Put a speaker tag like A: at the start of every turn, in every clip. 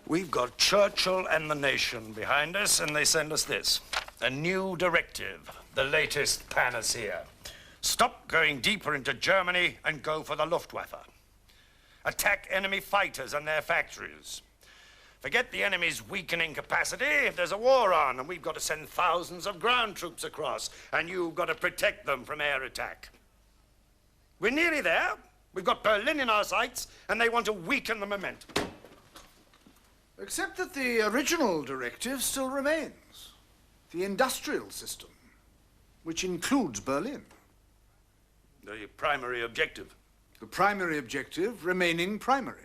A: We've got Churchill and the nation behind us, and they send us this. A new directive, the latest panacea. Stop going deeper into Germany and go for the Luftwaffe. Attack enemy fighters and their factories. Forget the enemy's weakening capacity. If there's a war on, and we've got to send thousands of ground troops across, and you've got to protect them from air attack. We're nearly there. We've got Berlin in our sights, and they want to weaken the momentum.
B: Except that the original directive still remains. The industrial system, which includes Berlin.
A: The primary objective.
B: The primary objective remaining primary.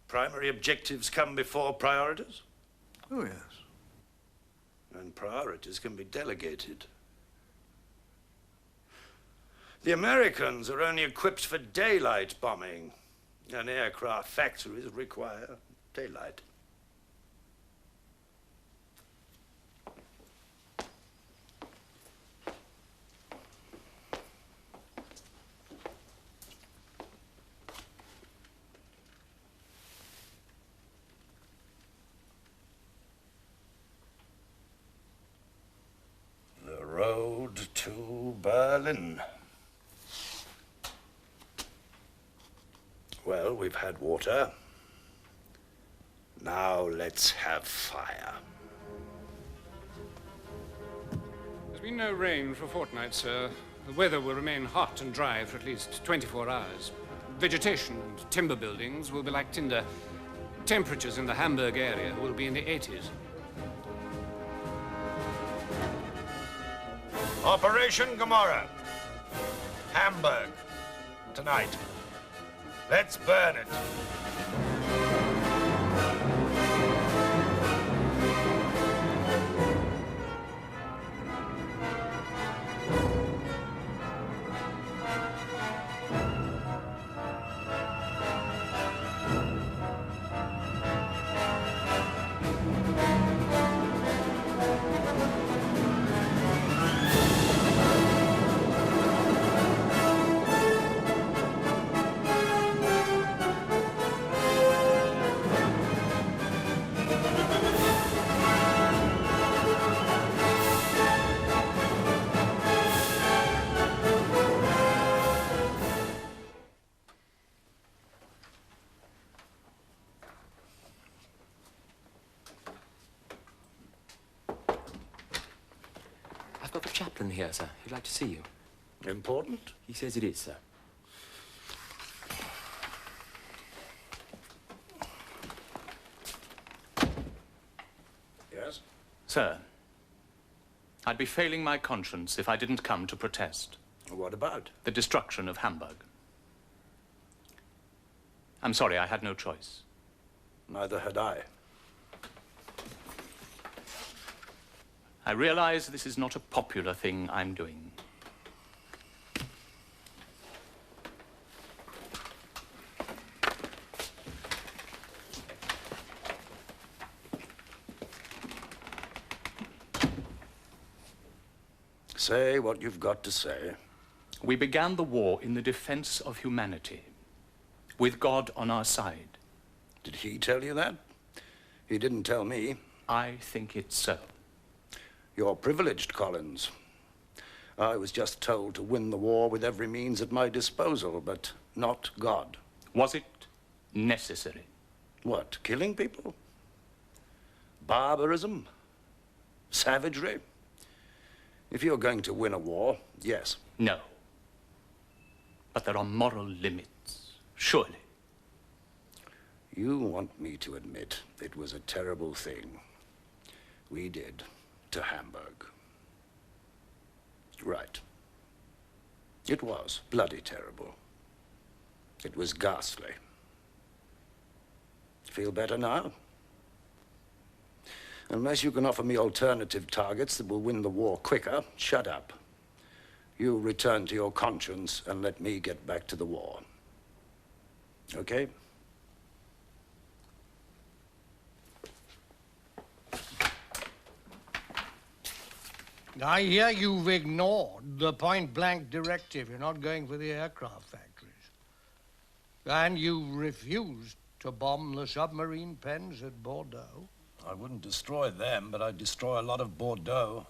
A: Primary objectives come before priorities?
B: Oh, yes.
A: And priorities can be delegated. The Americans are only equipped for daylight bombing, and aircraft factories require daylight. The road to Berlin. Well, we've had water. Now let's have fire.
C: There's been no rain for a fortnight, sir. The weather will remain hot and dry for at least 24 hours. Vegetation and timber buildings will be like tinder. Temperatures in the Hamburg area will be in the 80s.
A: Operation Gomorrah. Hamburg. Tonight. Let's burn it.
D: I've got the chaplain here, sir. He'd like to see you.
A: Important?
D: He says it is, sir.
A: Yes?
E: Sir, I'd be failing my conscience if I didn't come to protest.
A: What about?
E: The destruction of Hamburg. I'm sorry, I had no choice.
A: Neither had I.
E: I realize this is not a popular thing I'm doing.
A: Say what you've got to say.
E: We began the war in the defense of humanity, with God on our side.
A: Did he tell you that? He didn't tell me.
E: I think it's so.
A: You're privileged, Collins. I was just told to win the war with every means at my disposal, but not God.
E: Was it necessary?
A: What, killing people? Barbarism? Savagery? If you're going to win a war, yes.
E: No. But there are moral limits, surely.
A: You want me to admit it was a terrible thing we did to Hamburg. Right. It was bloody terrible. It was ghastly. Feel better now? Unless you can offer me alternative targets that will win the war quicker, shut up. You return to your conscience and let me get back to the war. Okay?
F: I hear you've ignored the point-blank directive. You're not going for the aircraft factories. And you refused to bomb the submarine pens at Bordeaux.
A: I wouldn't destroy them, but I'd destroy a lot of Bordeaux.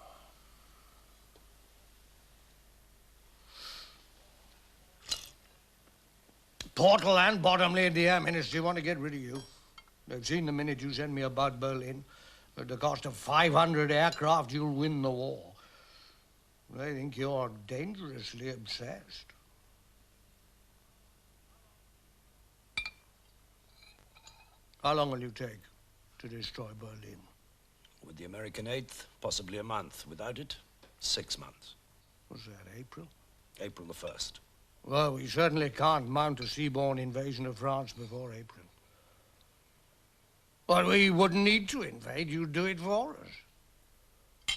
F: Portal and Bottomley and the Air Ministry want to get rid of you. They've seen the minute you send me about Berlin. At the cost of 500 aircraft, you'll win the war. They think you're dangerously obsessed. How long will you take to destroy Berlin?
A: With the American 8th, possibly a month. Without it, 6 months.
F: What's that, April?
A: April the 1st.
F: Well, we certainly can't mount a seaborne invasion of France before April. But we wouldn't need to invade. You'd do it for us.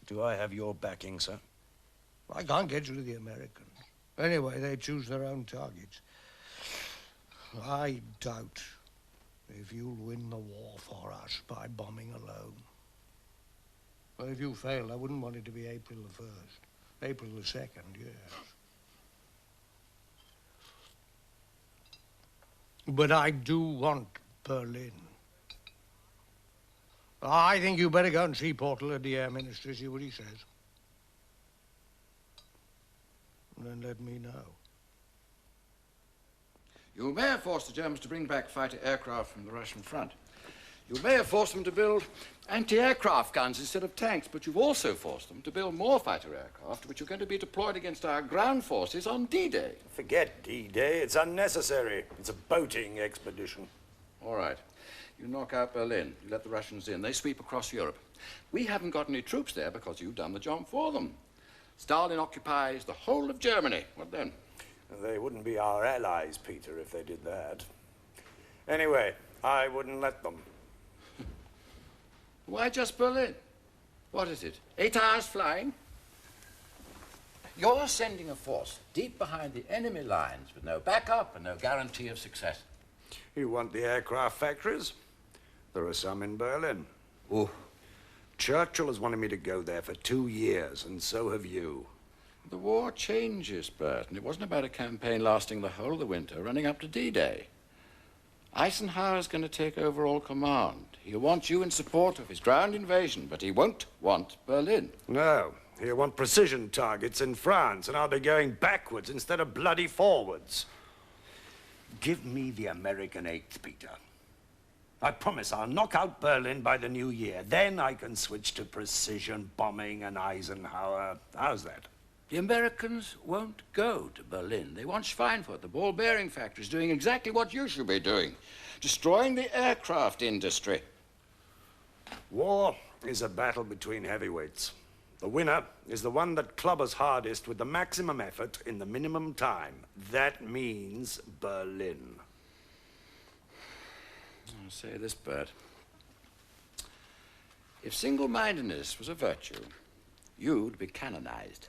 A: Do I have your backing, sir?
F: I can't get you to the Americans. Anyway, they choose their own targets. I doubt if you'll win the war for us by bombing alone. Well, if you fail, I wouldn't want it to be April the 1st. April the 2nd, yes. But I do want Berlin. I think you better go and see Portal at the Air Ministry, see what he says. And then let me know.
G: You may have forced the Germans to bring back fighter aircraft from the Russian front. You may have forced them to build anti-aircraft guns instead of tanks, but you've also forced them to build more fighter aircraft, which are going to be deployed against our ground forces on D-Day.
A: Forget D-Day. It's unnecessary. It's a boating expedition.
G: All right. You knock out Berlin. You let the Russians in. They sweep across Europe. We haven't got any troops there because you've done the job for them. Stalin occupies the whole of Germany. What then?
A: They wouldn't be our allies, Peter, if they did that. Anyway, I wouldn't let them.
G: Why just Berlin? What is it? 8 hours flying? You're sending a force deep behind the enemy lines with no backup and no guarantee of success.
A: You want the aircraft factories? There are some in Berlin.
G: Oh.
A: Churchill has wanted me to go there for 2 years, and so have you.
G: The war changes, Bert, and it wasn't about a campaign lasting the whole of the winter, running up to D-Day. Eisenhower's going to take over all command. He'll want you in support of his ground invasion, but he won't want Berlin.
A: No, he'll want precision targets in France, and I'll be going backwards instead of bloody forwards. Give me the American 8th, Peter. I promise I'll knock out Berlin by the new year. Then I can switch to precision bombing and Eisenhower. How's that?
G: The Americans won't go to Berlin. They want Schweinfurt, the ball bearing factories, doing exactly what you should be doing, destroying the aircraft industry.
A: War is a battle between heavyweights. The winner is the one that clubbers hardest with the maximum effort in the minimum time. That means Berlin.
G: I'll say this, Bert. If single-mindedness was a virtue, you'd be canonized.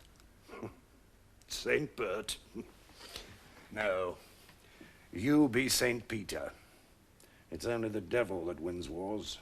A: Saint Bert. No. You be Saint Peter. It's only the devil that wins wars.